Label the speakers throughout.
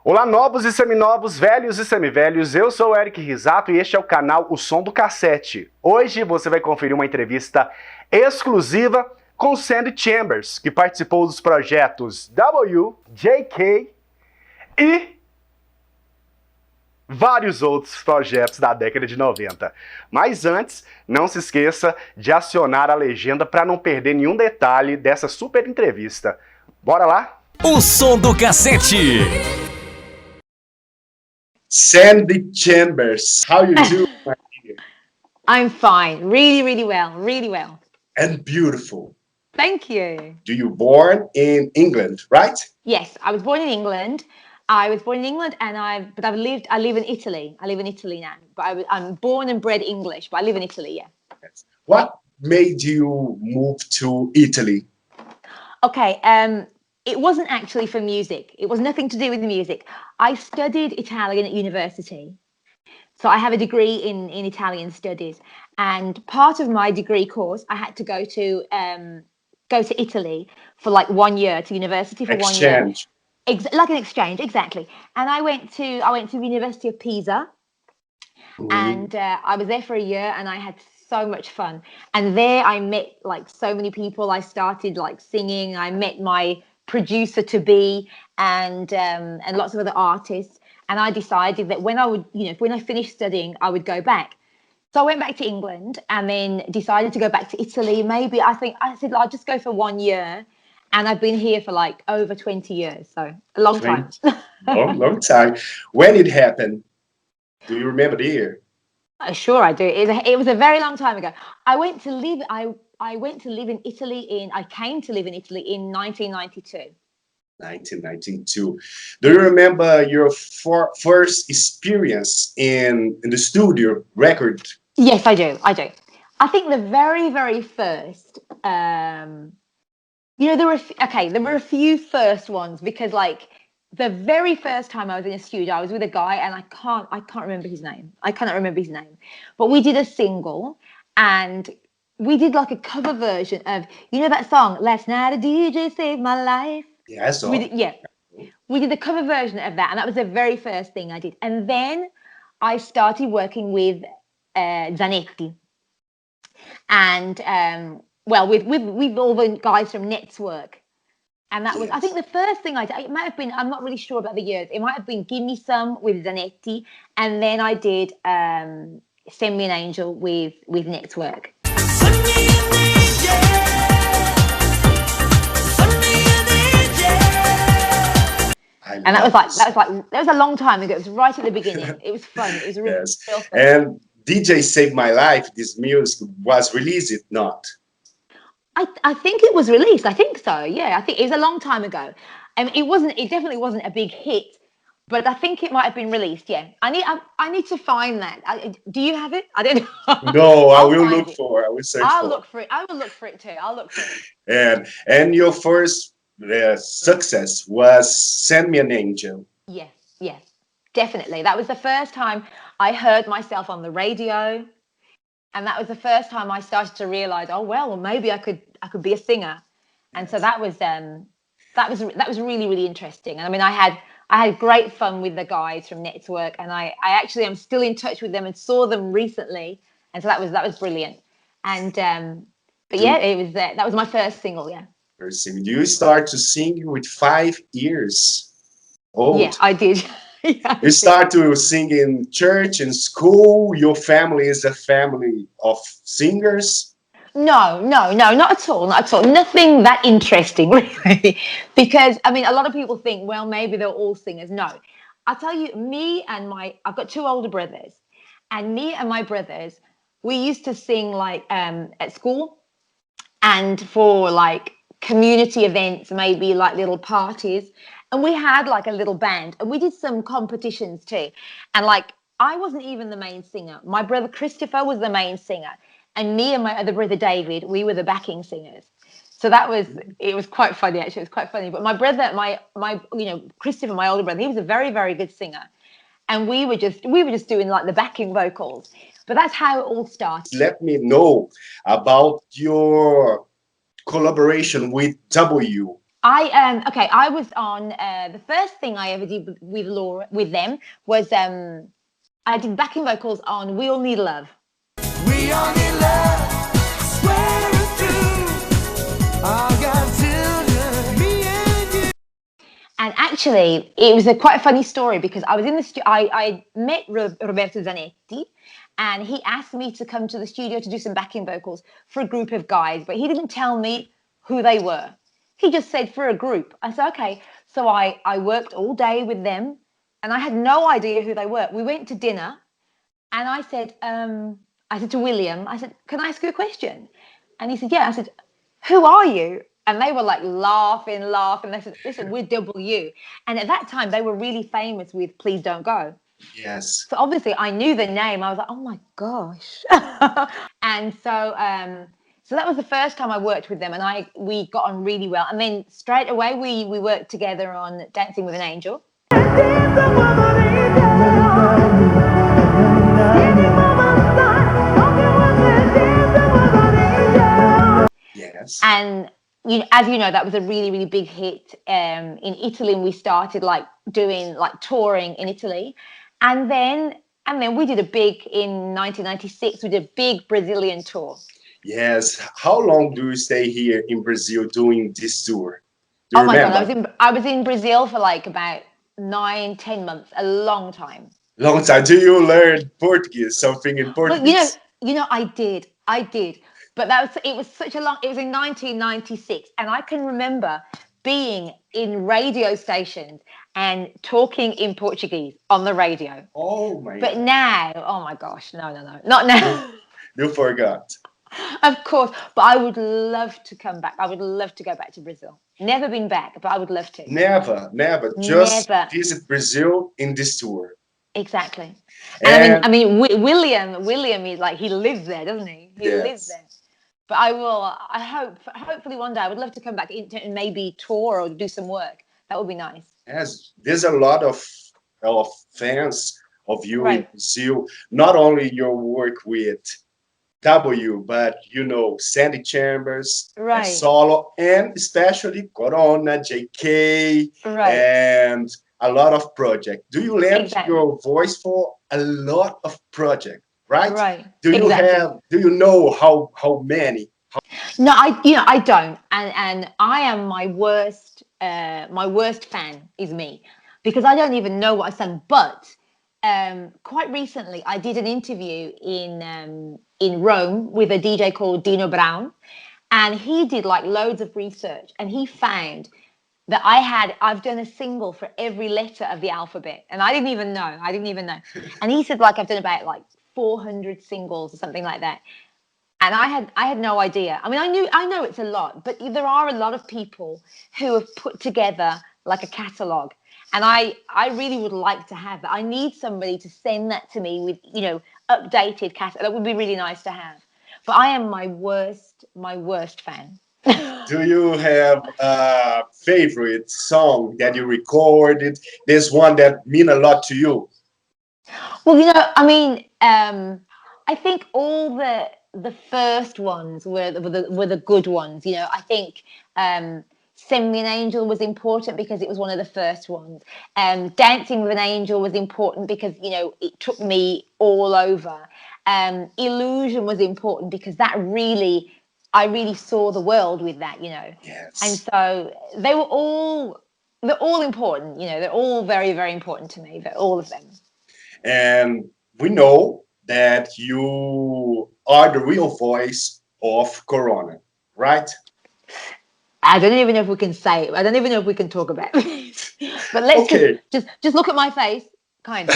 Speaker 1: Olá, novos e seminovos, velhos e semivelhos, eu sou o Eric Risato e este é o canal O Som do K7. Hoje você vai conferir uma entrevista exclusiva com Sandy Chambers, que participou dos projetos W, JK e vários outros projetos da década de 90. Mas antes, não se esqueça de acionar a legenda para não perder nenhum detalhe dessa super entrevista. Bora lá?
Speaker 2: O Som do K7.
Speaker 1: Sandy Chambers, how you do, my dear?
Speaker 3: I'm fine, really well.
Speaker 1: And beautiful.
Speaker 3: Thank you.
Speaker 1: Do you born in England, right?
Speaker 3: Yes, I was born in England. I live in Italy. I live in Italy now, but I'm born and bred English, but I live in Italy, yeah.
Speaker 1: Yes. What made you move to Italy?
Speaker 3: Okay, it wasn't actually for music. It was nothing to do with music. I studied Italian at university. So I have a degree in Italian studies. And part of my degree course, I had to go to Italy for like 1 year, to university for 1 year.
Speaker 1: Exchange.
Speaker 3: Like an exchange, exactly. And I went to the University of Pisa. And I was there for a year and I had so much fun. And there I met like so many people. I started like singing. I met my producer to be and lots of other artists. And I decided that when I finished studying, I would go back. So I went back to England and then decided to go back to Italy. Maybe I said I'll just go for 1 year. And I've been here for like over 20 years. So a long time.
Speaker 1: long time. When it happened? Do you remember the year?
Speaker 3: Sure, I do. It was a very long time ago. I came to live in Italy in 1992.
Speaker 1: 1992. Do you remember your first experience in the studio record?
Speaker 3: Yes, I do. I think the very first, there were a few first ones because like the very first time I was in a studio, I was with a guy and I can't remember his name. I cannot remember his name. But we did a single and we did like a cover version of, that song, Last Night a DJ Saved My Life?
Speaker 1: Yeah, I saw.
Speaker 3: We did the cover version of that and that was the very first thing I did. And then I started working with Zanetti. And with all the guys from Network. And that was, I think the first thing I did, it might have been, I'm not really sure about the years, it might have been Give Me Some with Zanetti, and then I did Send Me an Angel with Network. And that was a long time ago. It was right at the beginning. It was fun. It was really real fun.
Speaker 1: And DJ Save My Life, this music was released, not?
Speaker 3: I think it was released. I think so. Yeah, I think it was a long time ago. It definitely wasn't a big hit, but I think it might have been released. Yeah, I need to find that. Do you have it? I don't know.
Speaker 1: No, I will look for it. I will search for it.
Speaker 3: I'll look for it. I will look for it too. I'll look for it.
Speaker 1: And your first success was Send Me an Angel.
Speaker 3: Yes, definitely. That was the first time I heard myself on the radio. And that was the first time I started to realize, oh well, maybe I could be a singer, and so that was really, really interesting. And I mean, I had great fun with the guys from Network, and I actually am still in touch with them and saw them recently, and so that was brilliant. And but yeah, that was my first single. Yeah.
Speaker 1: First single. You start to sing with 5 years old.
Speaker 3: Yeah, I did. Yeah,
Speaker 1: you start to sing in church and school. Your family is a family of singers?
Speaker 3: No, not at all. Nothing that interesting, really. Because, I mean, a lot of people think, well, maybe they're all singers. No. I'll tell you, I've got 2 older brothers. And me and my brothers, we used to sing, like, at school. And for, like, community events, maybe, like, little parties. And we had like a little band and we did some competitions too. And like, I wasn't even the main singer. My brother Christopher was the main singer. And me and my other brother David, we were the backing singers. So it was quite funny actually. It was quite funny. But my brother, Christopher, my older brother, he was a very, very good singer. And we were just doing like the backing vocals. But that's how it all started.
Speaker 1: Let me know about your collaboration with W.
Speaker 3: Okay, I was on the first thing I ever did with Laura with them was I did backing vocals on We All Need Love.
Speaker 2: We all need love, swear it through. I got children, me and you.
Speaker 3: And actually, it was quite a funny story because I was in the studio. I met Roberto Zanetti, and he asked me to come to the studio to do some backing vocals for a group of guys, but he didn't tell me who they were. He just said for a group. I said, okay. So I worked all day with them, and I had no idea who they were. We went to dinner, and I said to William, I said, can I ask you a question? And he said, yeah. I said, who are you? And they were like laughing. They said, listen, we're W. And at that time, they were really famous with Please Don't Go.
Speaker 1: Yes.
Speaker 3: So obviously, I knew the name. I was like, oh my gosh. And so that was the first time I worked with them, and we got on really well. And then straight away, we worked together on Dancing with an Angel.
Speaker 1: Yes.
Speaker 3: And as you know, that was a really, really big hit in Italy, and we started like doing like touring in Italy, and then we did a big in 1996. We did a big Brazilian tour.
Speaker 1: Yes. How long do you stay here in Brazil doing this tour? Do you
Speaker 3: Oh my God,
Speaker 1: remember?
Speaker 3: I was in Brazil for like about 9, 10 months, a long time.
Speaker 1: Long time. Do you learn Portuguese? Something in
Speaker 3: Well,
Speaker 1: Portuguese?
Speaker 3: I did, but it was such a long. It was in 1996, and I can remember being in radio stations and talking in Portuguese on the radio.
Speaker 1: Oh my
Speaker 3: But
Speaker 1: God.
Speaker 3: now, oh my gosh, no, not now.
Speaker 1: You forgot.
Speaker 3: Of course, but I would love to come back. I would love to go back to Brazil. Never been back, but I would love to.
Speaker 1: Never, never. Just
Speaker 3: Never.
Speaker 1: visit Brazil in this tour.
Speaker 3: Exactly. And
Speaker 1: And
Speaker 3: William is like, he lives there, doesn't he? He lives
Speaker 1: yes,
Speaker 3: there. But hopefully one day I would love to come back and maybe tour or do some work. That would be nice.
Speaker 1: yes, there's a lot of fans of you in
Speaker 3: Right.
Speaker 1: Brazil. Not only your work with W, but Sandy Chambers and
Speaker 3: Right.
Speaker 1: solo, and especially Corona, JK,
Speaker 3: Right.
Speaker 1: and a lot of projects. Do you lend
Speaker 3: Exactly.
Speaker 1: your voice for a lot of projects, right?
Speaker 3: Right.
Speaker 1: Do you
Speaker 3: Exactly.
Speaker 1: have? Do you know how many?
Speaker 3: No, I don't. And I am my worst fan is me because I don't even know what I sang. But quite recently I did an interview in Rome with a DJ called Dino Brown, and he did like loads of research, and he found that I've done a single for every letter of the alphabet, and I didn't even know. And he said like I've done about like 400 singles or something like that. And I had no idea. I mean, I know it's a lot, but there are a lot of people who have put together like a catalogue. And I really would like to have that. I need somebody to send that to me with, updated catalog. That would be really nice to have. But I am my worst fan.
Speaker 1: Do you have a favorite song that you recorded? There's one that mean a lot to you.
Speaker 3: Well, I mean, I think all the first ones were the good ones. I think Send Me an Angel was important because it was one of the first ones. Dancing with an Angel was important because it took me all over. Illusion was important because I really saw the world with that. And
Speaker 1: Yes.
Speaker 3: so they're all important. They're all very, very important to me. All of them.
Speaker 1: And we know that you are the real voice of Corona, right?
Speaker 3: I don't even know if we can say it. I don't even know if we can talk about it. But let's
Speaker 1: Okay.
Speaker 3: just look at my face, kind of.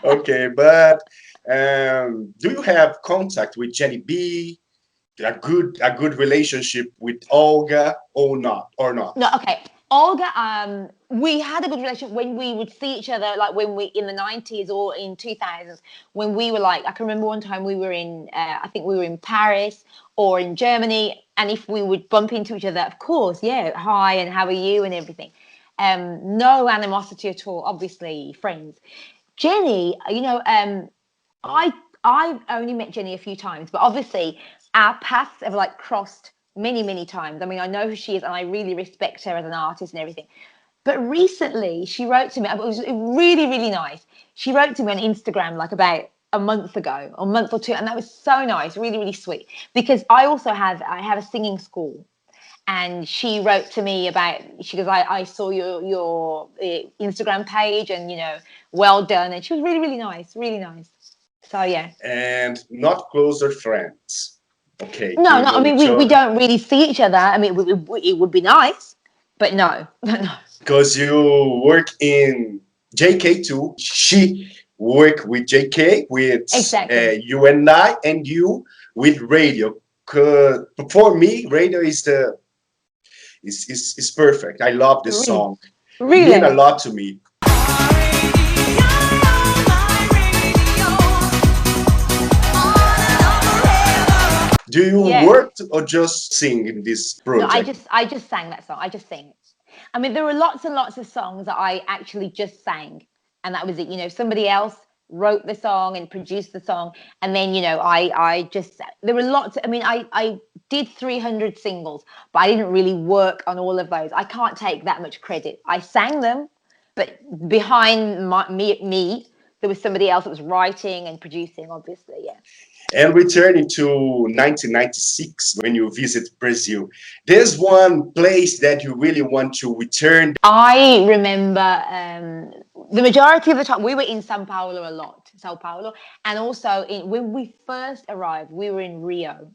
Speaker 1: Okay, but do you have contact with Jenny B? A good relationship with Olga or not? Or not?
Speaker 3: No, okay. Olga, we had a good relationship when we would see each other, like when we in the 90s or in 2000s, when we were like, I can remember one time we were I think we were in Paris or in Germany, and if we would bump into each other, of course, yeah, hi and how are you and everything. No animosity at all, obviously friends. Jenny, I I've only met Jenny a few times, but obviously our paths have like crossed many times. I mean, I know who she is, and I really respect her as an artist and everything. But recently, she wrote to me. It was really nice. She wrote to me on Instagram like about a month ago, or a month or two, and that was so nice, really sweet. Because I have a singing school, and she wrote to me about. She goes, I saw your Instagram page, and well done. And she was really nice, really nice. So yeah.
Speaker 1: And not closer friends. Okay.
Speaker 3: No, I mean we don't really see each other. I mean it would be nice, but no, no.
Speaker 1: Because you work in JK2. She work with JK, with
Speaker 3: Exactly.
Speaker 1: you and you with radio. 'Cause for me, radio is is perfect. I love this
Speaker 3: Really,
Speaker 1: song. It mean a
Speaker 3: really.
Speaker 1: lot to me. Do you
Speaker 3: Yes.
Speaker 1: work or just sing in this
Speaker 3: No,
Speaker 1: project?
Speaker 3: I just sang that song. I just sing. I mean, there were lots and lots of songs that I actually just sang, and that was it. Somebody else wrote the song and produced the song, and then I just there were lots. I mean, I did 300 singles, but I didn't really work on all of those. I can't take that much credit. I sang them, but behind me, there was somebody else that was writing and producing. Obviously, yeah.
Speaker 1: And returning to 1996, when you visit Brazil, there's one place that you really want to return.
Speaker 3: I remember the majority of the time we were in Sao Paulo a lot, Sao Paulo, and also when we first arrived, we were in Rio,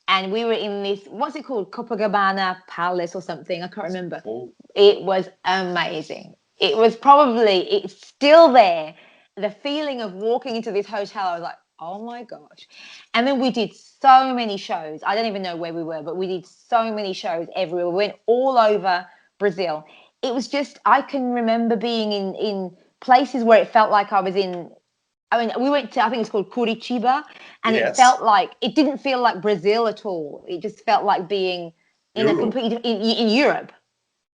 Speaker 3: and we were in this, what's it called, Copacabana Palace or something. I can't remember.
Speaker 1: Oh,
Speaker 3: It was amazing. It's still there. The feeling of walking into this hotel, I was like, oh my gosh. And then we did so many shows. I don't even know where we were, but we did so many shows everywhere. We went all over Brazil. It was just, I can remember being in places where it felt like I was in. I mean, we went to, I think it's called Curitiba, and
Speaker 1: yes,
Speaker 3: it didn't feel like Brazil at all. It just felt like being in a
Speaker 1: Europe.
Speaker 3: completely, in Europe.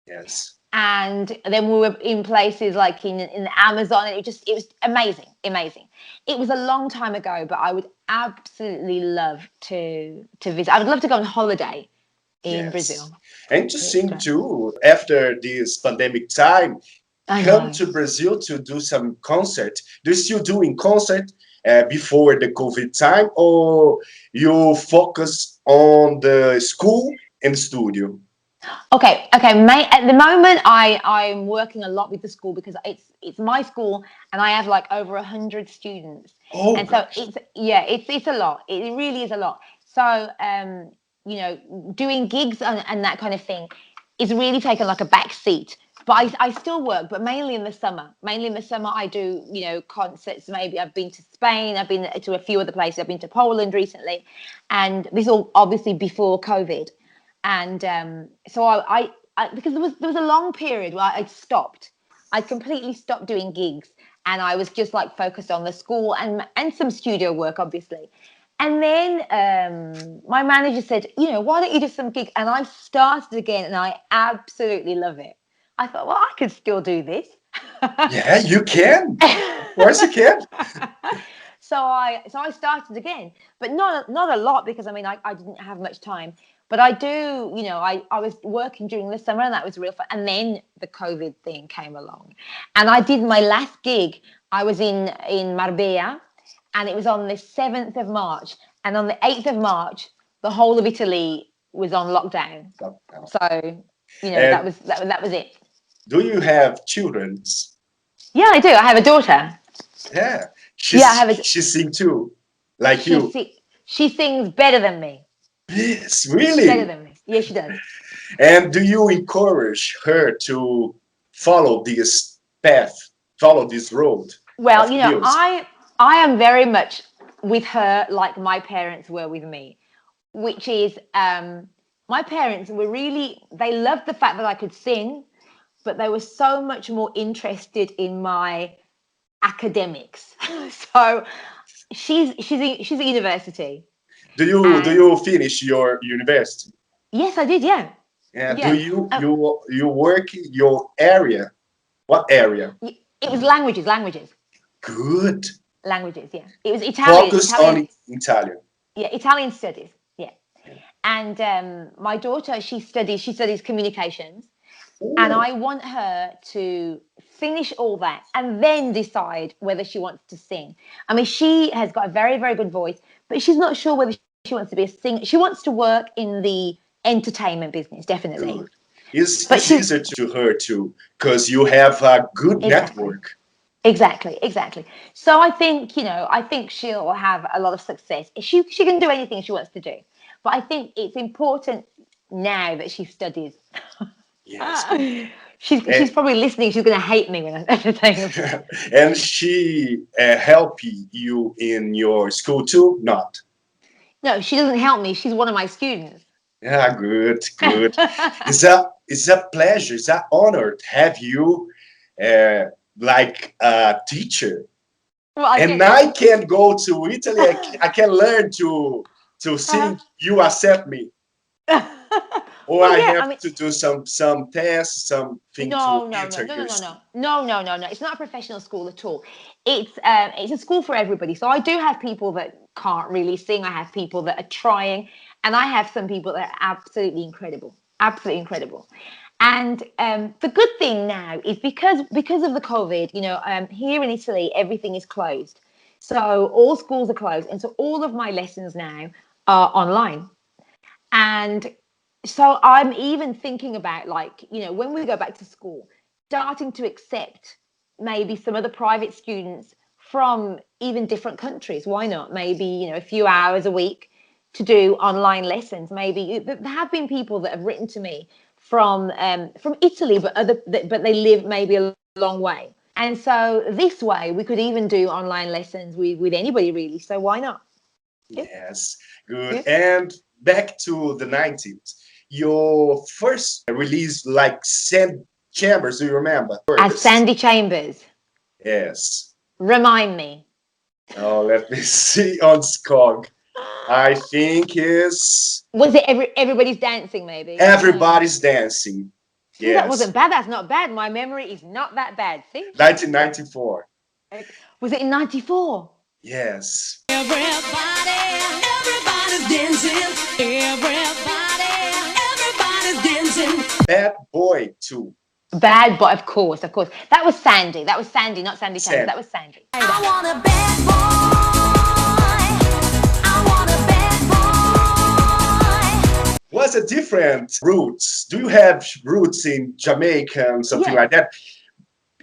Speaker 1: Yes,
Speaker 3: And then we were in places like in the Amazon, and it was amazing. It was a long time ago, but I would absolutely love to visit. I would love to go on holiday in Brazil.
Speaker 1: yes. And to
Speaker 3: It's
Speaker 1: sing
Speaker 3: great.
Speaker 1: too, after this pandemic time,
Speaker 3: I
Speaker 1: come
Speaker 3: know.
Speaker 1: to Brazil to do some concert. Do you still doing concert before the COVID time, or you focus on the school and studio?
Speaker 3: Okay. At the moment, I'm working a lot with the school because it's my school, and I have like over 100 students,
Speaker 1: Oh
Speaker 3: and so
Speaker 1: gosh,
Speaker 3: it's a lot. It really is a lot. So doing gigs and that kind of thing is really taken like a back seat. But I still work, but mainly in the summer. Mainly in the summer, I do concerts. Maybe I've been to Spain. I've been to a few other places. I've been to Poland recently, and this all obviously before COVID. And so I because there was a long period where I stopped. I completely stopped doing gigs, and I was just like focused on the school and some studio work, obviously. And then my manager said, why don't you do some gigs? And I started again, and I absolutely love it. I thought, well, I could still do this.
Speaker 1: yeah, you can. Of course you can.
Speaker 3: So I started again, but not a lot, because I mean I didn't have much time. But I do, I was working during the summer, and that was real fun. And then the COVID thing came along, and I did my last gig. I was in Marbella, and it was on the 7th of March, and on the 8th of March, the whole of Italy was on lockdown. So
Speaker 1: And
Speaker 3: that was it.
Speaker 1: do you have children?
Speaker 3: Yeah, I do. I have a daughter.
Speaker 1: Yeah,
Speaker 3: Yeah, I have a.
Speaker 1: she sing too, like
Speaker 3: She
Speaker 1: you.
Speaker 3: si- she sings better than me.
Speaker 1: Yes,
Speaker 3: Better
Speaker 1: really.
Speaker 3: than me. Yeah, she does.
Speaker 1: And do you encourage her to follow this path, follow this road
Speaker 3: Well,
Speaker 1: of music?
Speaker 3: I am very much with her like my parents were with me, which is my parents were really, they loved the fact that I could sing, but they were so much more interested in my academics. So she's at university,
Speaker 1: Do
Speaker 3: and
Speaker 1: you finish your university?
Speaker 3: yes, I did. Yeah,
Speaker 1: And do
Speaker 3: yeah.
Speaker 1: you work in your area? What area?
Speaker 3: It was languages.
Speaker 1: Good.
Speaker 3: Languages, yeah. It was Italian.
Speaker 1: Focus on Italian.
Speaker 3: Yeah, Italian studies. Yeah. And my daughter, she studies communications,
Speaker 4: Ooh,
Speaker 3: and I want her to finish all that and then decide whether she wants to sing. I mean, she has got a very, very good voice, but she's not sure whether she wants to be a singer. She wants to work in the entertainment business, definitely.
Speaker 4: good. It's
Speaker 3: But she's
Speaker 4: easier to her too, because you have a good
Speaker 3: exactly.
Speaker 4: network.
Speaker 3: Exactly. So I think, I think she'll have a lot of success. She can do anything she wants to do. But I think it's important now that she studies.
Speaker 4: Yes, good.
Speaker 3: She's probably listening. She's going to hate me when I say this.
Speaker 4: And she help you in your school too? Not.
Speaker 3: No, she doesn't help me. She's one of my students.
Speaker 4: Yeah, good. It's a pleasure. It's an honor to have you like a teacher.
Speaker 3: Well, I
Speaker 4: And
Speaker 3: get
Speaker 4: I can go to Italy. I can learn to sing. You accept me, or
Speaker 3: Well,
Speaker 4: I
Speaker 3: yeah,
Speaker 4: have
Speaker 3: I mean,
Speaker 4: to do some tests, something to enter your school.
Speaker 3: no. It's not a professional school at all. It's a school for everybody. So I do have people that can't really sing. I have people that are trying, and I have some people that are absolutely incredible, absolutely incredible. And the good thing now is because of the COVID, here in Italy everything is closed, so all schools are closed, and so all of my lessons now are online. And so I'm even thinking about, like, when we go back to school, starting to accept maybe some other private students from even different countries. Why not? Maybe, a few hours a week to do online lessons. Maybe there have been people that have written to me from Italy, but they live maybe a long way. And so this way we could even do online lessons with anybody really. So why not? Yeah.
Speaker 4: Yes, good.
Speaker 3: Yeah.
Speaker 4: And back to the 90s, your first release, like Sand Chambers, do you remember?
Speaker 3: As Sandy Chambers.
Speaker 4: Yes.
Speaker 3: Remind me.
Speaker 4: Oh, let me see on Skog. I think is
Speaker 3: Was it everybody's dancing? Maybe.
Speaker 4: Everybody's Dancing.
Speaker 3: See, that
Speaker 4: Yes.
Speaker 3: wasn't bad. That's not bad. My memory is not that bad. See.
Speaker 4: 1994.
Speaker 3: Was it in '94?
Speaker 4: Yes.
Speaker 2: Everybody's dancing. Everybody's dancing.
Speaker 4: Bad Boy 2.
Speaker 3: Bad boy, of course. That was Sandy. Not Sandy Chambers.
Speaker 4: Sandy.
Speaker 3: That was Sandy.
Speaker 2: I want a bad boy. I want a bad boy.
Speaker 4: Was a different roots. Do you have roots in Jamaican, something
Speaker 3: Yeah.
Speaker 4: like that?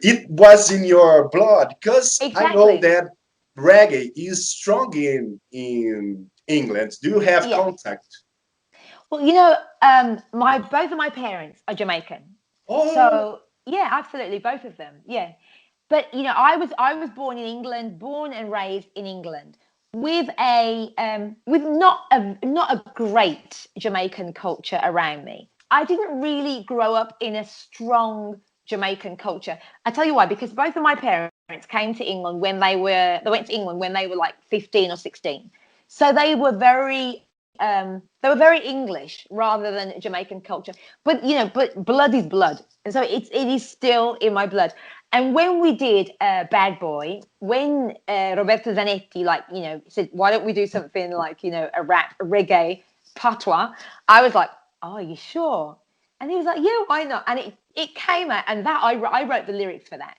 Speaker 4: It was in your blood, because I know
Speaker 3: Exactly.
Speaker 4: that reggae is strong in England. Do you have
Speaker 3: Yeah.
Speaker 4: contact?
Speaker 3: Well, both of my parents are Jamaican.
Speaker 4: Oh,
Speaker 3: So yeah, absolutely, both of them. Yeah, but I was born in England, born and raised in England, with not a great Jamaican culture around me. I didn't really grow up in a strong Jamaican culture. I tell you why, because both of my parents came to England when they went to England when they were like 15 or 16. So they were very English rather than Jamaican culture. But blood is blood, and so it is still in my blood. And when we did Bad Boy, when Roberto Zanetti said, why don't we do something like a rap, a reggae patois, I was like, oh, are you sure? And he was like, yeah, why not? And it came out, and that I wrote the lyrics for that,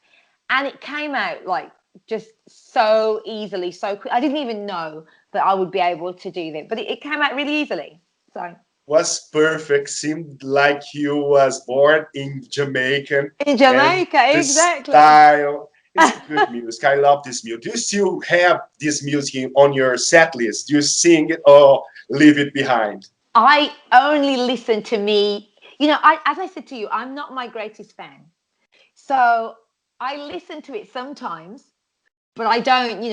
Speaker 3: and it came out like just so easily, so quick. I didn't even know that I would be able to do that, but it came out really easily. So
Speaker 4: was perfect. Seemed like you was born in Jamaican.
Speaker 3: in Jamaica,
Speaker 4: And the
Speaker 3: exactly.
Speaker 4: style. It's good music. I love this music. Do you still have this music on your set list? Do you sing it or leave it behind?
Speaker 3: I only listen to me. As I said to you, I'm not my greatest fan. So I listen to it sometimes, but I don't,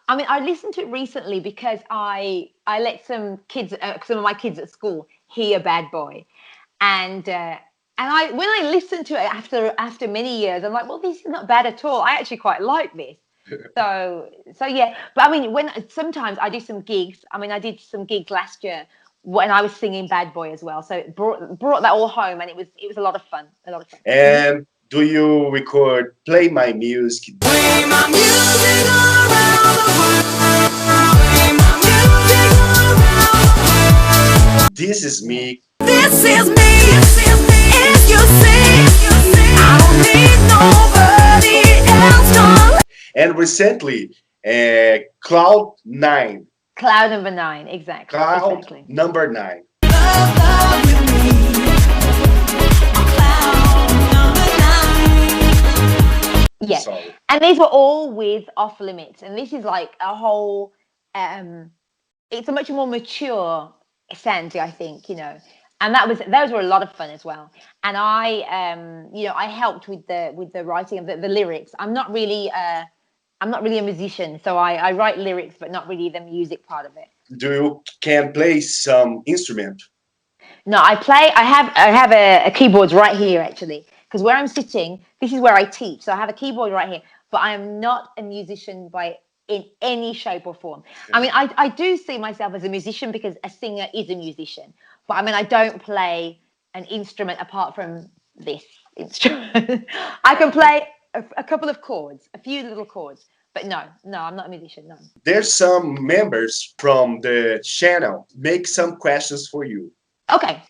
Speaker 3: I mean, I listened to it recently because I let some of my kids at school hear Bad Boy. And when I listened to it after many years, I'm like, well, this is not bad at all. I actually quite like this. So yeah. But I mean, sometimes I do some gigs. I mean, I did some gigs last year when I was singing Bad Boy as well. So it brought that all home, and it was a lot of fun. A lot of fun.
Speaker 4: And do you record Play My Music?
Speaker 2: Play my music all around the world. Play my music all around the world.
Speaker 4: This is me.
Speaker 2: This is me. If you see, I don't need nobody else. Don't
Speaker 4: And recently, Cloud 9.
Speaker 3: Cloud number 9, exactly.
Speaker 4: Cloud
Speaker 3: Exactly.
Speaker 4: number 9.
Speaker 2: love with me. Cloud number 9.
Speaker 3: Yeah.
Speaker 4: Sorry.
Speaker 3: And these were all with Off Limits. And this is like a whole, it's a much more mature Sandy, I think, you know. And those were a lot of fun as well. And I, you know, I helped with the writing of the lyrics. I'm not really a musician, so I write lyrics, but not really the music part of it.
Speaker 4: Do you can play some instrument?
Speaker 3: No, I have a keyboard right here actually, because where I'm sitting, this is where I teach. So I have a keyboard right here, but I am not a musician in any shape or form. I mean, I do see myself as a musician because a singer is a musician, but I mean, I don't play an instrument apart from this instrument. I can play a couple of chords, a few little chords, but no, I'm not a musician, no.
Speaker 4: There's some members from the channel make some questions for you.
Speaker 3: Okay.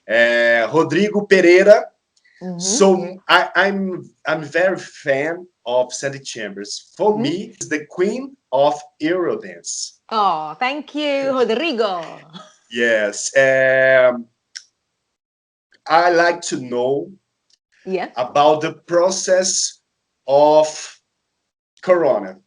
Speaker 4: Rodrigo Pereira.
Speaker 3: Mhm.
Speaker 4: So I'm very fan of Sandy Chambers. For me, she's the queen of Eurodance.
Speaker 3: Oh, thank you, Rodrigo.
Speaker 4: Yes. I like to know
Speaker 3: Yeah.
Speaker 4: about the process of Corona.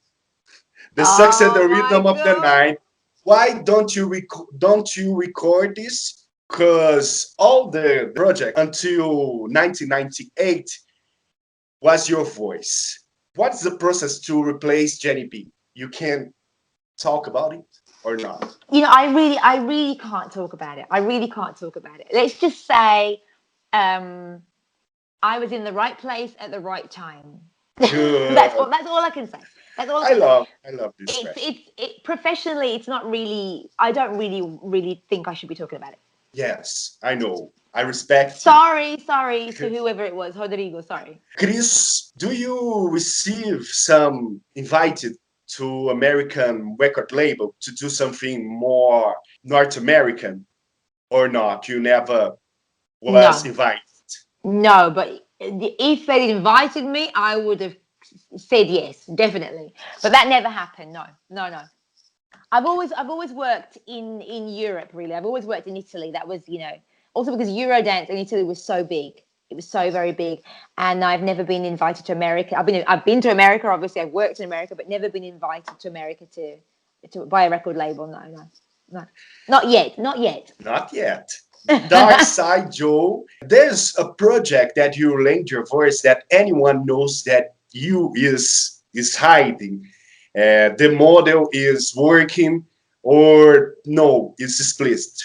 Speaker 4: The success and the
Speaker 3: Oh my
Speaker 4: rhythm of the
Speaker 3: God.
Speaker 4: night. Why don't you record this? Because all the project until 1998 was your voice. What's the process to replace Jenny B? You can talk about it or not?
Speaker 3: You know, I really can't talk about it. I really can't talk about it. Let's just say I was in the right place at the right time.
Speaker 4: Good.
Speaker 3: That's all I can say. That's all I can say.
Speaker 4: I love this question.
Speaker 3: Professionally, it's not really, I don't really think I should be talking about it.
Speaker 4: Yes, I know. I respect you.
Speaker 3: Sorry to whoever it was, Rodrigo, sorry.
Speaker 4: Chris, do you receive some invited to American record label to do something more North American or not? You never was
Speaker 3: No.
Speaker 4: invited.
Speaker 3: No, but if they'd invited me, I would have said yes, definitely. But that never happened. No. I've always worked in Europe, really. I've always worked in Italy. That was, you know, also because Eurodance in Italy was so big. It was so very big, and I've never been invited to America. I've been to America. Obviously, I've worked in America, but never been invited to America to buy a record label. No, not yet.
Speaker 4: Not yet. Dark Side Joe, there's a project that you lend your voice that anyone knows that you is hiding. The model is working or no, it's explicit.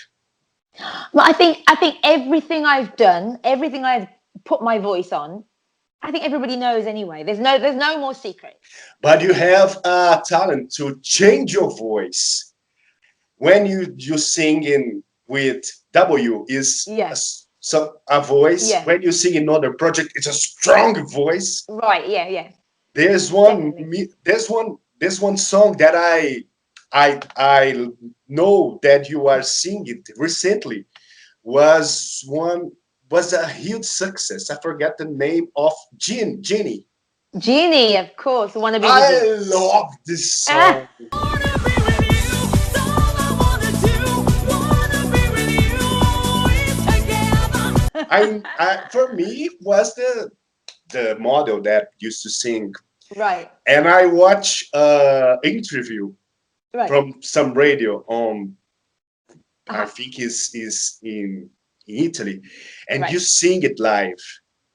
Speaker 3: Well, I think everything I've done, everything I've put my voice on, I think everybody knows anyway. There's no more secret.
Speaker 4: But you have a talent to change your voice. When you sing in with W is a voice.
Speaker 3: Yeah.
Speaker 4: When you sing in another project, it's a strong voice.
Speaker 3: Right, yeah.
Speaker 4: There's one song that I know that you are singing recently was a huge success. I forget the name of Genie.
Speaker 3: Genie, of course, wanna be with
Speaker 4: I
Speaker 3: you.
Speaker 4: love this song.
Speaker 2: Wanna be with you. That's all I wanna do. Wanna be with you. Together.
Speaker 4: For me was the model that used to sing.
Speaker 3: Right.
Speaker 4: And I watch interview
Speaker 3: Right.
Speaker 4: from some radio on I
Speaker 3: Uh-huh.
Speaker 4: think is in Italy, and
Speaker 3: Right.
Speaker 4: you sing it live.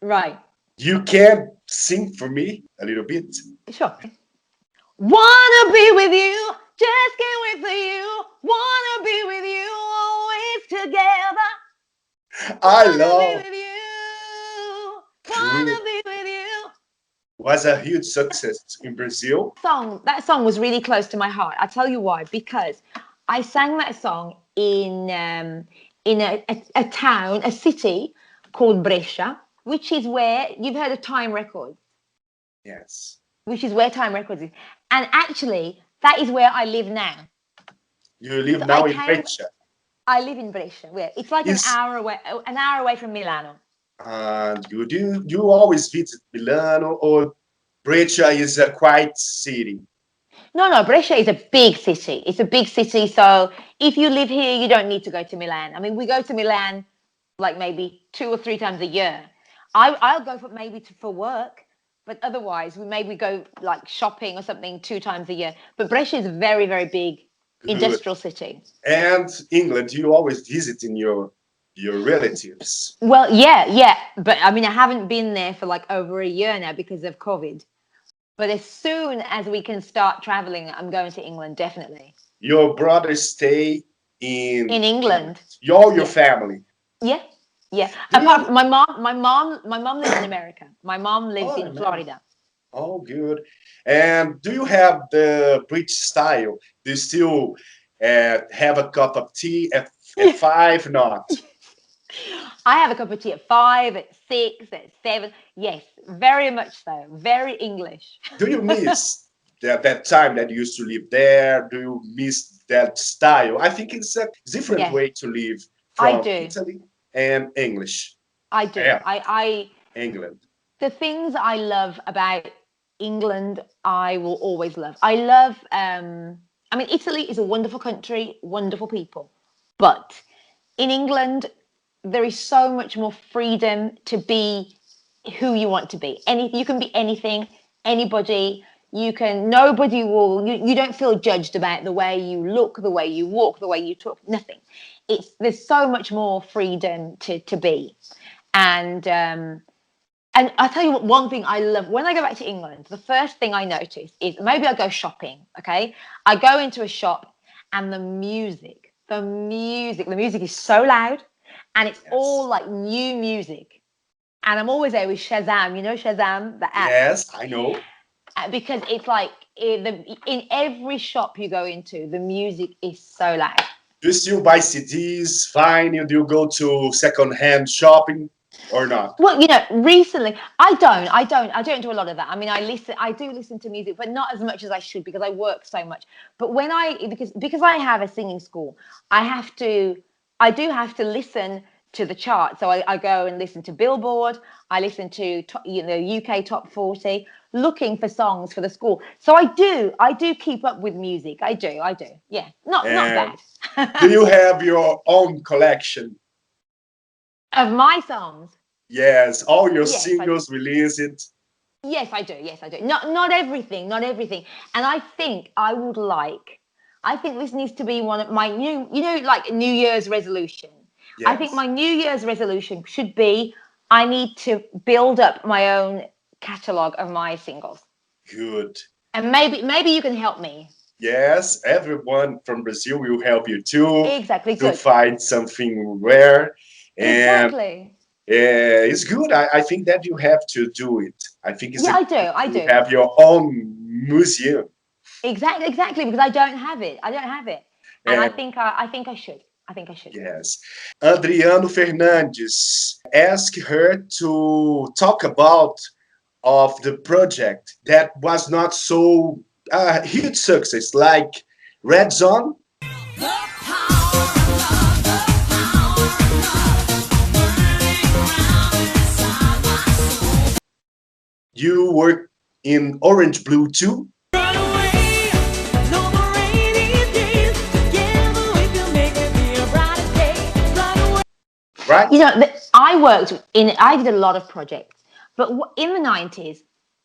Speaker 3: Right.
Speaker 4: You can sing for me a little bit.
Speaker 3: Sure. Wanna be with you, just can't wait for you. Wanna be with you, always together.
Speaker 4: I
Speaker 3: Wanna be
Speaker 4: love.
Speaker 3: with you. Wanna be with you.
Speaker 4: Was a huge success in Brazil.
Speaker 3: That song was really close to my heart. I'll tell you why. Because I sang that song in a town, a city called Brescia, which is where you've heard of Time Records,
Speaker 4: Yes.
Speaker 3: which is where Time Records is. And actually, that is where I live now.
Speaker 4: You live
Speaker 3: So
Speaker 4: now
Speaker 3: I
Speaker 4: in
Speaker 3: came-
Speaker 4: Brescia.
Speaker 3: I live in Brescia. Yeah, it's like
Speaker 4: Is
Speaker 3: an hour away from Milano.
Speaker 4: you always visit Milano, or Brescia is a quiet city?
Speaker 3: No, Brescia is a big city. It's a big city. So if you live here, you don't need to go to Milan. I mean, we go to Milan like maybe 2 or 3 times a year. I'll go for work, but otherwise we maybe go like shopping or something 2 times a year. But Brescia is a very, very big
Speaker 4: Good.
Speaker 3: industrial city.
Speaker 4: And England, you always visiting your relatives.
Speaker 3: Well, yeah. But I mean, I haven't been there for like over a year now because of COVID. But as soon as we can start traveling, I'm going to England, definitely.
Speaker 4: Your brothers stay in
Speaker 3: In England.
Speaker 4: Your
Speaker 3: Yeah.
Speaker 4: family.
Speaker 3: Yeah, yeah.
Speaker 4: Do
Speaker 3: Apart
Speaker 4: you-
Speaker 3: from my mom lives in America. My mom lives
Speaker 4: Oh,
Speaker 3: in
Speaker 4: America.
Speaker 3: Florida.
Speaker 4: Oh, good. And do you have the British style? Do you still have a cup of tea at 5? Not.
Speaker 3: I have a cup of tea at 5, at 6, at 7. Yes, very much so. Very English.
Speaker 4: Do you miss that time that you used to live there? Do you miss that style? I think it's a different
Speaker 3: Yes.
Speaker 4: way to live
Speaker 3: I
Speaker 4: from
Speaker 3: do.
Speaker 4: Italy and English.
Speaker 3: I do.
Speaker 4: Yeah.
Speaker 3: I
Speaker 4: England.
Speaker 3: the things I love about England, I will always love. I love I mean, Italy is a wonderful country, wonderful people. But in England, there is so much more freedom to be who you want to be. You can be anything, anybody. Nobody will, you don't feel judged about the way you look, the way you walk, the way you talk, nothing. There's so much more freedom to be. And I'll tell you what, one thing I love, when I go back to England, the first thing I notice is maybe I go shopping, okay? I go into a shop and the music is so loud, and it's
Speaker 4: Yes.
Speaker 3: all like new music. And I'm always there with Shazam, you know Shazam, the app?
Speaker 4: Yes, I know.
Speaker 3: Because it's like in every shop you go into, the music is so loud.
Speaker 4: Do you still buy CDs, vinyl? Do you go to second-hand shopping or not?
Speaker 3: Well, you know, recently I don't do a lot of that. I mean, I do listen to music, but not as much as I should because I work so much. But because I have a singing school, I do have to listen to the chart. So I go and listen to Billboard. I listen to UK Top 40, looking for songs for the school. So I do keep up with music. I do. Yeah, not bad.
Speaker 4: Do you have your own collection?
Speaker 3: Of my songs.
Speaker 4: Yes, all your
Speaker 3: Yes, I
Speaker 4: singles released.
Speaker 3: Yes, I do. Not everything. And I think this needs to be one of my like New Year's resolution. I think
Speaker 4: Yes.
Speaker 3: my New Year's resolution should be I need to build up my own catalogue of my singles.
Speaker 4: Good.
Speaker 3: And maybe you can help me.
Speaker 4: Yes, everyone from Brazil will help you too
Speaker 3: Exactly.
Speaker 4: to
Speaker 3: Good.
Speaker 4: find something rare. And
Speaker 3: Exactly.
Speaker 4: it's good. I think that you have to do it. I think it's
Speaker 3: Yeah,
Speaker 4: a,
Speaker 3: I do.
Speaker 4: you have your own museum.
Speaker 3: Exactly, because I don't have it. And I
Speaker 4: And
Speaker 3: think I should.
Speaker 4: yes, Adriano Fernandes asked her to talk about of the project that was not so huge success, like Red Zone. You work in Orange Blue too. Right?
Speaker 3: You know, I did a lot of projects, but in the 90s,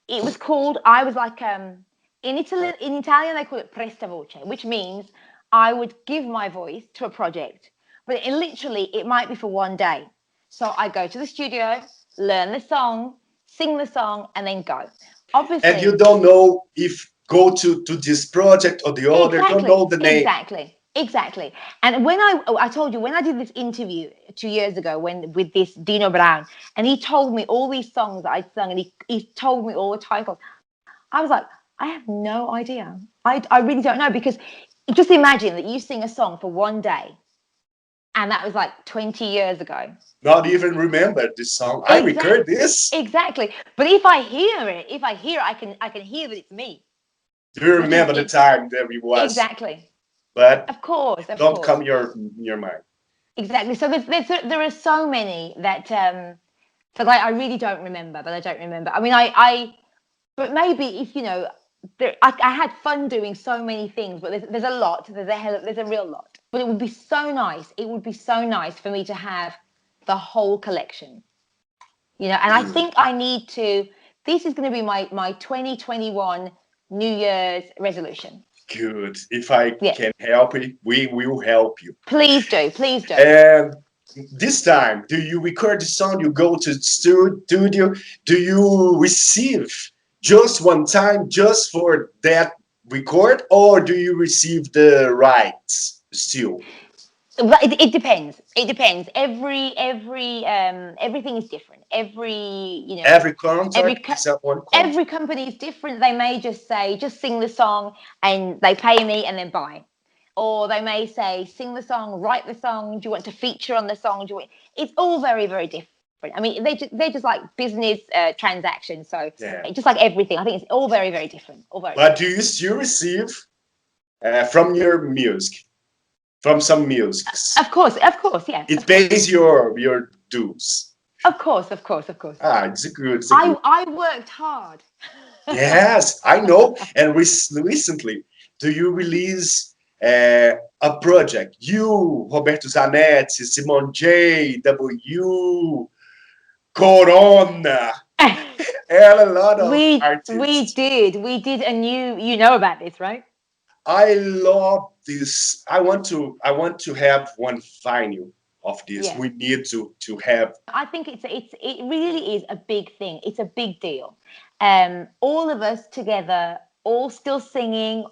Speaker 3: it was called, I was like, in Italian, they call it presta voce, which means I would give my voice to a project, but it might be for one day. So I go to the studio, learn the song, sing the song, and then go. Obviously.
Speaker 4: And you don't know if go to this project or the other, don't know the name.
Speaker 3: Exactly. And when I told you, when I did this interview 2 years ago with this Dino Brown, and he told me all these songs that I'd sung, and he told me all the titles, I was like, I have no idea. I really don't know, because just imagine that you sing a song for one day, and that was like 20 years ago.
Speaker 4: Not even remember this song. I record this.
Speaker 3: Exactly. But if I hear it, I can hear that it's me.
Speaker 4: Do you remember the time that we was?
Speaker 3: Exactly.
Speaker 4: But
Speaker 3: Of course.
Speaker 4: don't come your mind.
Speaker 3: exactly. So there are so many that so like I really don't remember, but I don't remember. I mean, but maybe if you know, I had fun doing so many things, but there's a lot. There's a real lot. But it would be so nice. It would be so nice for me to have the whole collection. You know, and I think I need to. This is going to be my 2021 New Year's resolution.
Speaker 4: Good. If I
Speaker 3: Yeah,
Speaker 4: can help you, we will help you.
Speaker 3: please do, please do.
Speaker 4: And this time, do you record the song? You go to studio? Do you receive just one time just for that record, or do you receive the rights still?
Speaker 3: But it depends. It depends. Everything is different. You know,
Speaker 4: Every
Speaker 3: every
Speaker 4: contract is at one contract.
Speaker 3: every company is different. They may just say, just sing the song and they pay me and then bye. Or they may say, sing the song, write the song. Do you want to feature on the song? It's all very, very different. I mean, they're just like business transactions. So
Speaker 4: Yeah.
Speaker 3: just like everything, I think it's all very, very different. All very
Speaker 4: But do you still receive from your music, from some musics?
Speaker 3: Of course, yeah.
Speaker 4: It pays your dues.
Speaker 3: Of course, of course, of course.
Speaker 4: Ah, it's a good. It's a good.
Speaker 3: I worked hard.
Speaker 4: Yes, I know. And recently, do you release a project? You, Roberto Zanetti, Simon J, W, Corona, and a lot of
Speaker 3: we
Speaker 4: artists.
Speaker 3: we did, and you know about this, right?
Speaker 4: I love this. I want to have one vinyl of this.
Speaker 3: Yeah.
Speaker 4: We need to have.
Speaker 3: I think it really is a big thing. It's a big deal. All of us together, all still singing,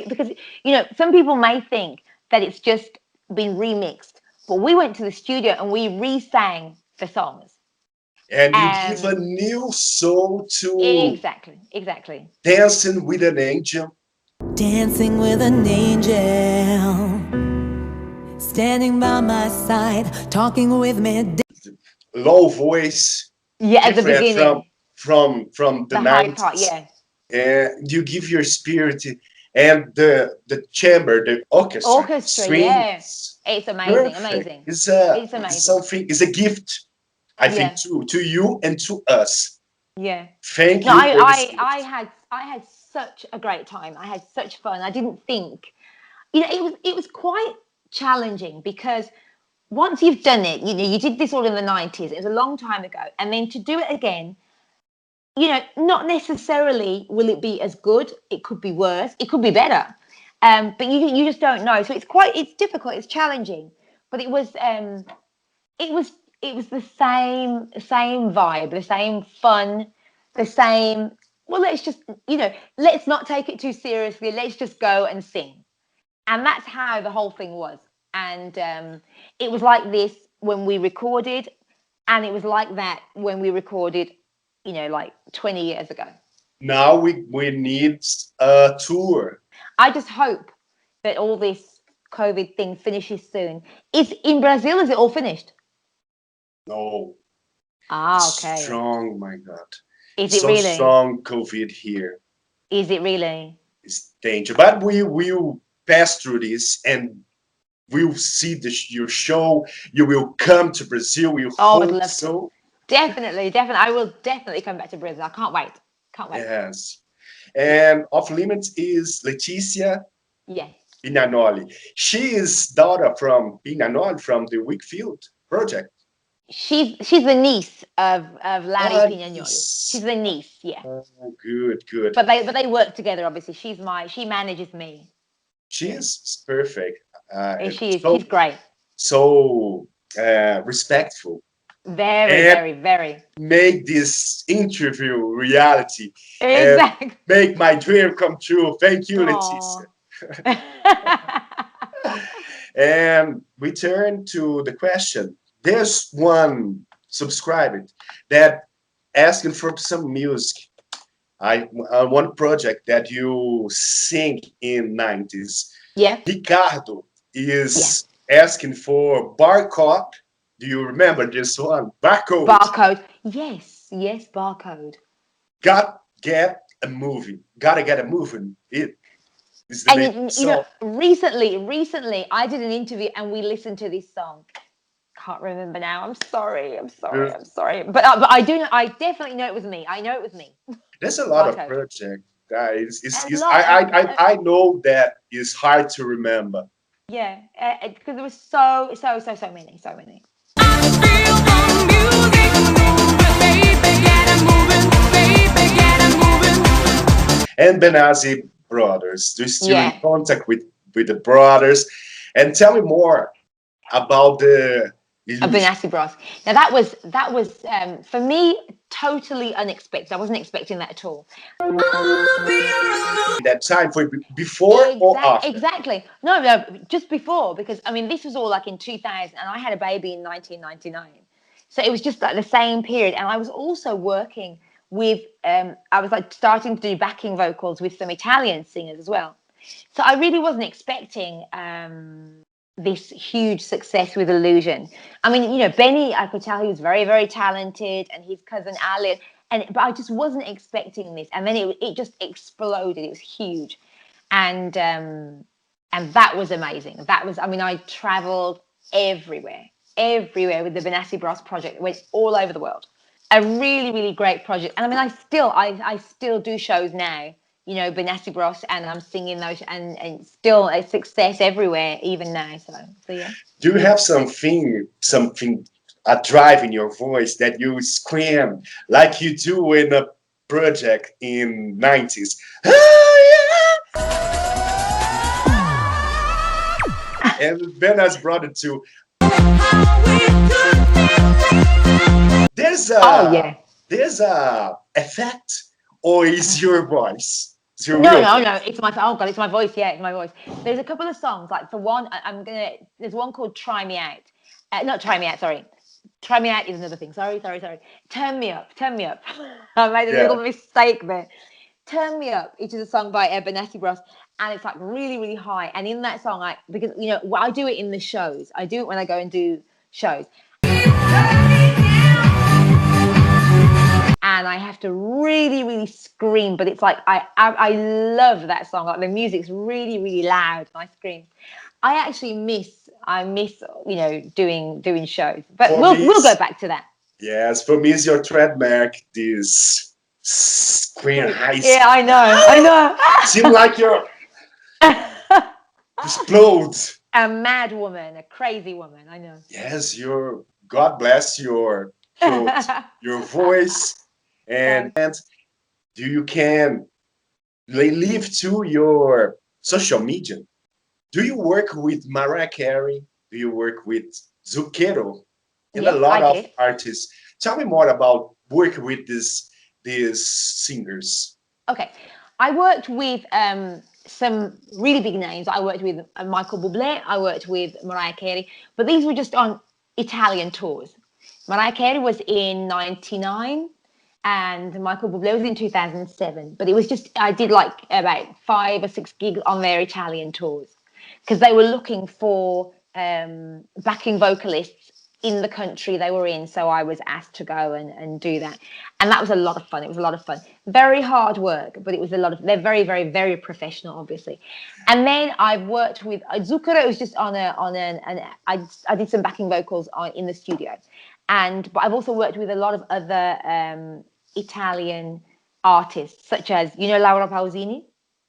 Speaker 3: because you know some people may think that it's just been remixed, but we went to the studio and we re-sang the songs.
Speaker 4: And you give a new soul to
Speaker 3: Exactly.
Speaker 4: Dancing with an Angel.
Speaker 2: Dancing with an angel, standing by my side, talking with me.
Speaker 4: Low voice,
Speaker 3: Yeah, at the
Speaker 4: different
Speaker 3: beginning,
Speaker 4: from the
Speaker 3: the high part.
Speaker 4: 90s.
Speaker 3: Yeah,
Speaker 4: And you give your spirit, and the chamber, the orchestra
Speaker 3: Yeah,
Speaker 4: strings.
Speaker 3: it's amazing,
Speaker 4: Perfect.
Speaker 3: It's
Speaker 4: It's
Speaker 3: amazing.
Speaker 4: something. It's a gift, I think,
Speaker 3: Yeah.
Speaker 4: to you and to us.
Speaker 3: Yeah.
Speaker 4: Thank
Speaker 3: No,
Speaker 4: you for this gift.
Speaker 3: I had such a great time. I had such fun. I didn't think, you know, it was quite challenging because once you've done it, you know, you did this all in the 90s. It was a long time ago, and then to do it again, you know, not necessarily will it be as good. It could be worse. It could be better. But you just don't know. So it's difficult. It's challenging. But it was the same vibe, the same fun, the same. Well, let's just let's not take it too seriously. Let's just go and sing, and that's how the whole thing was. And it was like this when we recorded, and it was like that when we recorded, you know, like 20 years ago.
Speaker 4: Now we need a tour.
Speaker 3: I just hope that all this COVID thing finishes soon. Is in Brazil? Is it all finished?
Speaker 4: No,
Speaker 3: Ah, okay.
Speaker 4: strong, my God.
Speaker 3: Is it
Speaker 4: So
Speaker 3: really?
Speaker 4: strong COVID here.
Speaker 3: Is it really?
Speaker 4: It's danger. But we will pass through this, and we'll see your show. You will come to Brazil. We
Speaker 3: Oh, I'd
Speaker 4: hope
Speaker 3: love
Speaker 4: so.
Speaker 3: to. Definitely. I will definitely come back to Brazil. I can't wait. Can't wait.
Speaker 4: Yes. And off limits is Leticia
Speaker 3: Yes.
Speaker 4: Pinanoli. She is daughter from Pinanoli from the Wickfield project.
Speaker 3: She's the niece of Larry
Speaker 4: Ah,
Speaker 3: Pignanoli.
Speaker 4: yes.
Speaker 3: She's the niece, yeah.
Speaker 4: Oh, good.
Speaker 3: But they work together. Obviously, she manages me.
Speaker 4: She is perfect.
Speaker 3: She's great.
Speaker 4: So respectful.
Speaker 3: Very,
Speaker 4: And
Speaker 3: very, very.
Speaker 4: make this interview reality and
Speaker 3: Exactly.
Speaker 4: make my dream come true. Thank you,
Speaker 3: Aw.
Speaker 4: Leticia. And we turn to the question. There's one subscriber that asking for some music. One project that you sing in 90s.
Speaker 3: Yeah.
Speaker 4: Ricardo is asking for Barcode. Do you remember this one? Barcode.
Speaker 3: Barcode. Yes, Barcode.
Speaker 4: Gotta get a movie. Gotta get a movie. Is the
Speaker 3: And
Speaker 4: name of the
Speaker 3: you know,
Speaker 4: song.
Speaker 3: recently, I did an interview and we listened to this song. Can't remember now. I'm sorry.
Speaker 4: Uh,
Speaker 3: I'm sorry. But I do know. I definitely know it was me. I know it was me.
Speaker 4: There's a lot of
Speaker 3: Righto.
Speaker 4: project, guys.
Speaker 3: A lot.
Speaker 4: I know that it's hard to remember.
Speaker 3: Yeah, because there was so many, so many.
Speaker 2: Feel the music moving, baby, get it moving, baby, get it moving.
Speaker 4: And Benazzi brothers. Do you still in
Speaker 3: Yeah.
Speaker 4: contact with the brothers? And tell me more about the
Speaker 3: I've been
Speaker 4: illusion.
Speaker 3: acid brass. Now that was for me totally unexpected. I wasn't expecting that at all.
Speaker 4: That time for before or after?
Speaker 3: Exactly. No, just before, because I mean this was all like in 2000, and I had a baby in 1999, so it was just like the same period. And I was also working with I was like starting to do backing vocals with some Italian singers as well. So I really wasn't expecting this huge success with Illusion. I mean, you know, Benny, I could tell he was very, very talented, and his cousin Ali, but I just wasn't expecting this. And then it just exploded. It was huge, and that was amazing. That was, I mean, I traveled everywhere with the Benassi Brass project. Went all over the world. A really, really great project. And I mean, I still do shows now, you know, Benassi Bros, and I'm singing those, and still a success everywhere, even now. So yeah.
Speaker 4: Do you have something, a drive in your voice that you scream like you do in a project in 90s? And Ben has brought it to. There's a
Speaker 3: Oh yeah.
Speaker 4: there's a effect, or is your voice? It's your
Speaker 3: No,
Speaker 4: real
Speaker 3: no,
Speaker 4: voice.
Speaker 3: no. It's my oh god, it's my voice. Yeah, it's my voice. There's a couple of songs. Like for one, There's one called "Try Me Out." Not "Try Me Out." Sorry, "Try Me Out" is another thing. Sorry. "Turn Me Up." "Turn Me Up." I made a
Speaker 4: Yeah.
Speaker 3: little mistake there. "Turn Me Up," which is a song by Benassi Bros, and it's like really, really high. And in that song, because you know, I do it in the shows. I do it when I go and do shows. And I have to really, really scream. But it's like I love that song. Like the music's really, really loud, and I scream. I miss you know doing shows. But
Speaker 4: For me,
Speaker 3: we'll go back to that.
Speaker 4: yes, for me, it's your trademark. This screen high.
Speaker 3: Yeah, I know.
Speaker 4: Seem like you're explode.
Speaker 3: A mad woman, a crazy woman. I know.
Speaker 4: Yes, your God bless your throat, your voice, and do you can live to your social media? Do you work with Mariah Carey? Do you work with Zucchero? And a
Speaker 3: Yes,
Speaker 4: lot
Speaker 3: I
Speaker 4: of
Speaker 3: did.
Speaker 4: artists. Tell me more about working with these singers.
Speaker 3: Okay, I worked with some really big names. I worked with Michael Buble. I worked with Mariah Carey, but these were just on Italian tours. Mariah Carey was in '99, and Michael Bublé was in 2007. But it was just I did like about 5 or 6 gigs on their Italian tours because they were looking for backing vocalists in the country they were in. So I was asked to go and do that, and that was a lot of fun. It was a lot of fun, very hard work, but it was a lot of. They're very, very, very professional, obviously. And then I've worked with Zucchero. It was just I did some backing vocals in the studio. But I've also worked with a lot of other Italian artists, such as, you know, Laura Pausini.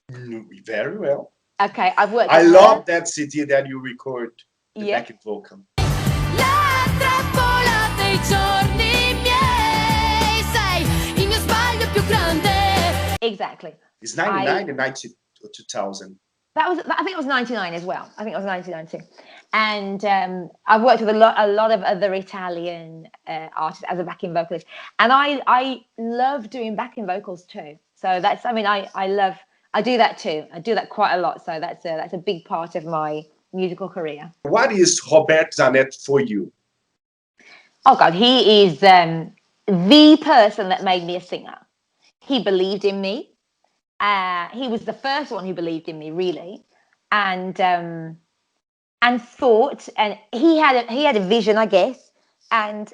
Speaker 4: Very well.
Speaker 3: Okay, I've worked
Speaker 4: I
Speaker 3: with
Speaker 4: love
Speaker 3: her.
Speaker 4: that CD that you record the
Speaker 3: Yeah.
Speaker 4: backing vocal.
Speaker 2: La trappola dei giorni miei, sei il mio sbaglio più grande.
Speaker 3: Exactly.
Speaker 4: It's 99 and 90 or 2000.
Speaker 3: I think it was 99 as well. I think it was 99 too. And I've worked with a lot of other Italian artists as a backing vocalist. And I love doing backing vocals too. So that's, I mean, I do that too. I do that quite a lot. So that's a big part of my musical career.
Speaker 4: What is Robert Zanetti for you?
Speaker 3: Oh God, he is the person that made me a singer. He believed in me. He was the first one who believed in me, really, and thought, and he had a vision, I guess, and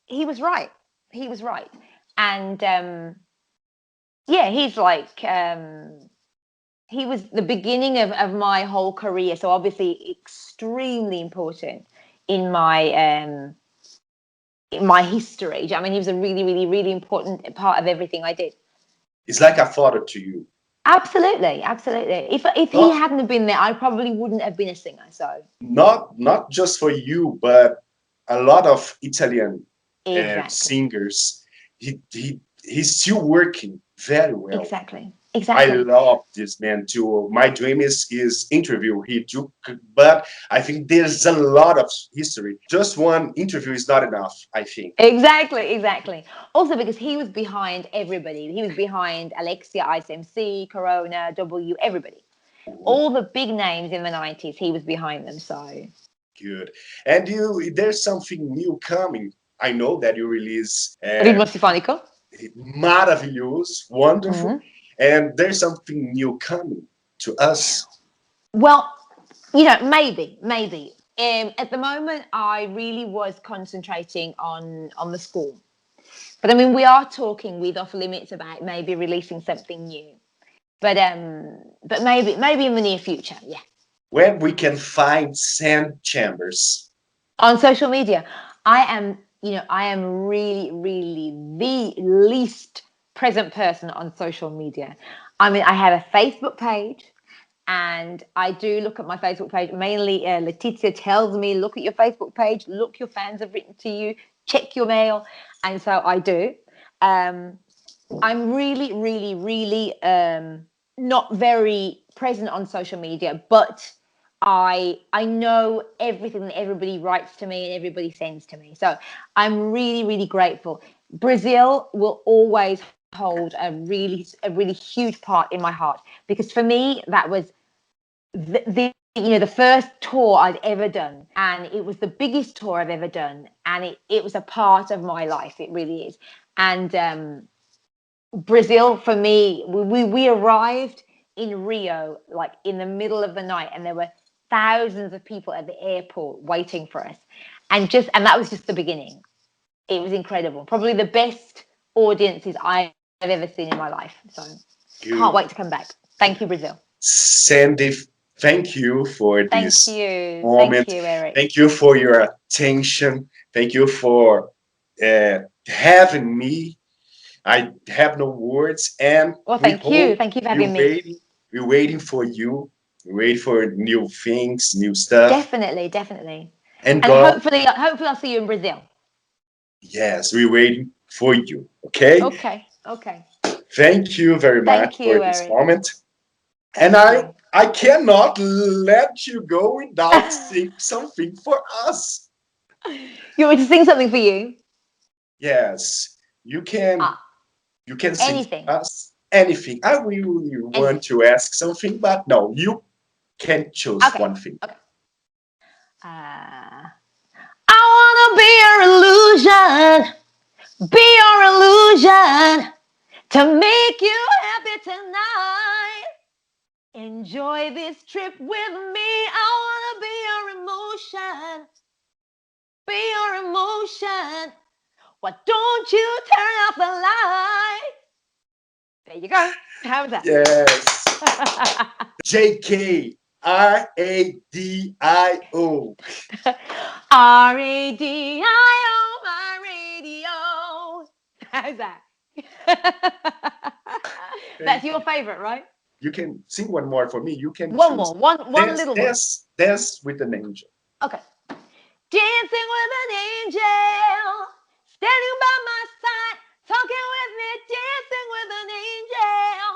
Speaker 3: he was right. He was right, and yeah, he's like he was the beginning of my whole career. So obviously extremely important in my history. I mean, he was a really, really, really important part of everything I did.
Speaker 4: It's like a father to you.
Speaker 3: Absolutely, absolutely. If he
Speaker 4: Not,
Speaker 3: hadn't have been there, I probably wouldn't have been a singer. So
Speaker 4: not just for you, but a lot of Italian
Speaker 3: exactly,
Speaker 4: singers. He's still working very well.
Speaker 3: exactly,
Speaker 4: I
Speaker 3: exactly.
Speaker 4: love this man too. My dream is interview he took, but I think there's a lot of history. Just one interview is not enough, I think.
Speaker 3: Exactly, exactly. Also because he was behind everybody. He was behind Alexia, ICMC, Corona, W, everybody. All the big names in the 90s, he was behind them. So
Speaker 4: Good. And there's something new coming. I know that you release
Speaker 3: Ritmo Sinfonico.
Speaker 4: maravilhoso, wonderful,
Speaker 3: Mhm.
Speaker 4: and there's something new coming to us.
Speaker 3: Well, you know, maybe. At the moment, I really was concentrating on the school. But I mean, we are talking with Off Limits about maybe releasing something new. But maybe in the near future, yeah.
Speaker 4: Where we can find Sand Chambers.
Speaker 3: On social media, I am really, really the least present person on social media. I mean, I have a Facebook page, and I do look at my Facebook page. Mainly, Letizia tells me, look at your Facebook page, look, your fans have written to you, check your mail, and so I do. I'm really, really, really not very present on social media, but I know everything that everybody writes to me and everybody sends to me. So I'm really, really grateful. Brazil will always hold a really huge part in my heart, because for me that was the first tour I'd ever done, and it was the biggest tour I've ever done, and it was a part of my life. It really is. And Brazil, for me, we arrived in Rio like in the middle of the night, and there were thousands of people at the airport waiting for us, and that was just the beginning. It was incredible. Probably the best audiences I've ever seen in my life. So can't wait to come back. Thank you, Brazil.
Speaker 4: Sandy, thank you for
Speaker 3: Thank
Speaker 4: this
Speaker 3: you.
Speaker 4: moment.
Speaker 3: Thank you, Eric.
Speaker 4: Thank you for your attention. Thank you for having me. I have no words, and
Speaker 3: Well,
Speaker 4: we
Speaker 3: thank you.
Speaker 4: hope
Speaker 3: Thank you for having me.
Speaker 4: we're waiting for you. We're waiting for new things, new stuff.
Speaker 3: Definitely, definitely.
Speaker 4: And
Speaker 3: And
Speaker 4: God,
Speaker 3: hopefully I'll see you in Brazil.
Speaker 4: yes, we're waiting for you. Okay.
Speaker 3: Okay. Okay.
Speaker 4: Thank you very much
Speaker 3: Thank
Speaker 4: for
Speaker 3: you,
Speaker 4: this
Speaker 3: Eric.
Speaker 4: moment.
Speaker 3: Thank
Speaker 4: And
Speaker 3: you.
Speaker 4: I cannot let you go without saying something for us.
Speaker 3: You want me to sing something for you?
Speaker 4: Yes,
Speaker 3: Ah,
Speaker 4: you can sing
Speaker 3: anything.
Speaker 4: for us anything. I really want
Speaker 3: Anything.
Speaker 4: to ask something, but no, you can choose
Speaker 3: Okay.
Speaker 4: one thing.
Speaker 3: Okay. I wanna be your illusion. Be your illusion to make you happy tonight. Enjoy this trip with me. I wanna be your emotion. Be your emotion. Why don't you turn off the light? There you go. How's that?
Speaker 4: Yes. JKRADIO.
Speaker 3: RADIO, my radio. How's that? That's your favorite, right?
Speaker 4: You can sing one more for me. You can
Speaker 3: One
Speaker 4: choose.
Speaker 3: more, one little one.
Speaker 4: Dance with an angel.
Speaker 3: Okay. Dancing with an angel, standing by my side, talking with me, dancing with an angel.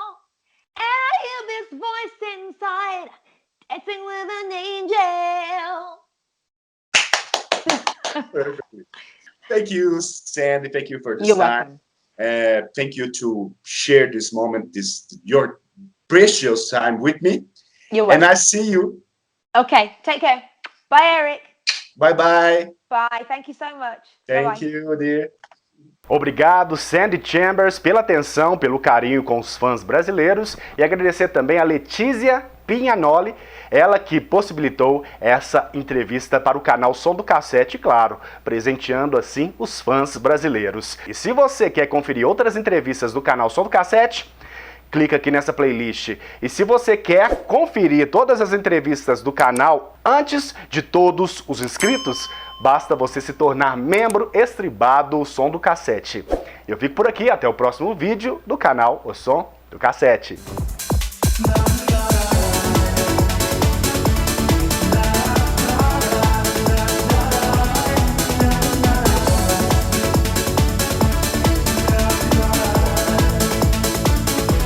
Speaker 3: And I hear this voice inside, dancing with an angel.
Speaker 4: Perfectly. Thank you, Sandy. Thank you for this
Speaker 3: You're
Speaker 4: time.
Speaker 3: welcome.
Speaker 4: Thank you to share this moment, your precious time with me.
Speaker 3: You're
Speaker 4: And I
Speaker 3: welcome.
Speaker 4: see you.
Speaker 3: Okay, take care. Bye, Eric.
Speaker 4: Bye bye.
Speaker 3: Bye. Thank you so much.
Speaker 4: Thank
Speaker 3: Bye-bye.
Speaker 4: you, dear.
Speaker 1: Obrigado, Sandy Chambers, pela atenção, pelo carinho com os fãs brasileiros, e agradecer também a Letizia Pignanoli, ela que possibilitou essa entrevista para o canal Som do K7, claro, presenteando assim os fãs brasileiros. E se você quer conferir outras entrevistas do canal Som do K7, clica aqui nessa playlist. E se você quer conferir todas as entrevistas do canal antes de todos os inscritos, basta você se tornar membro estribado Som do K7. Eu fico por aqui, até o próximo vídeo do canal O Som do K7.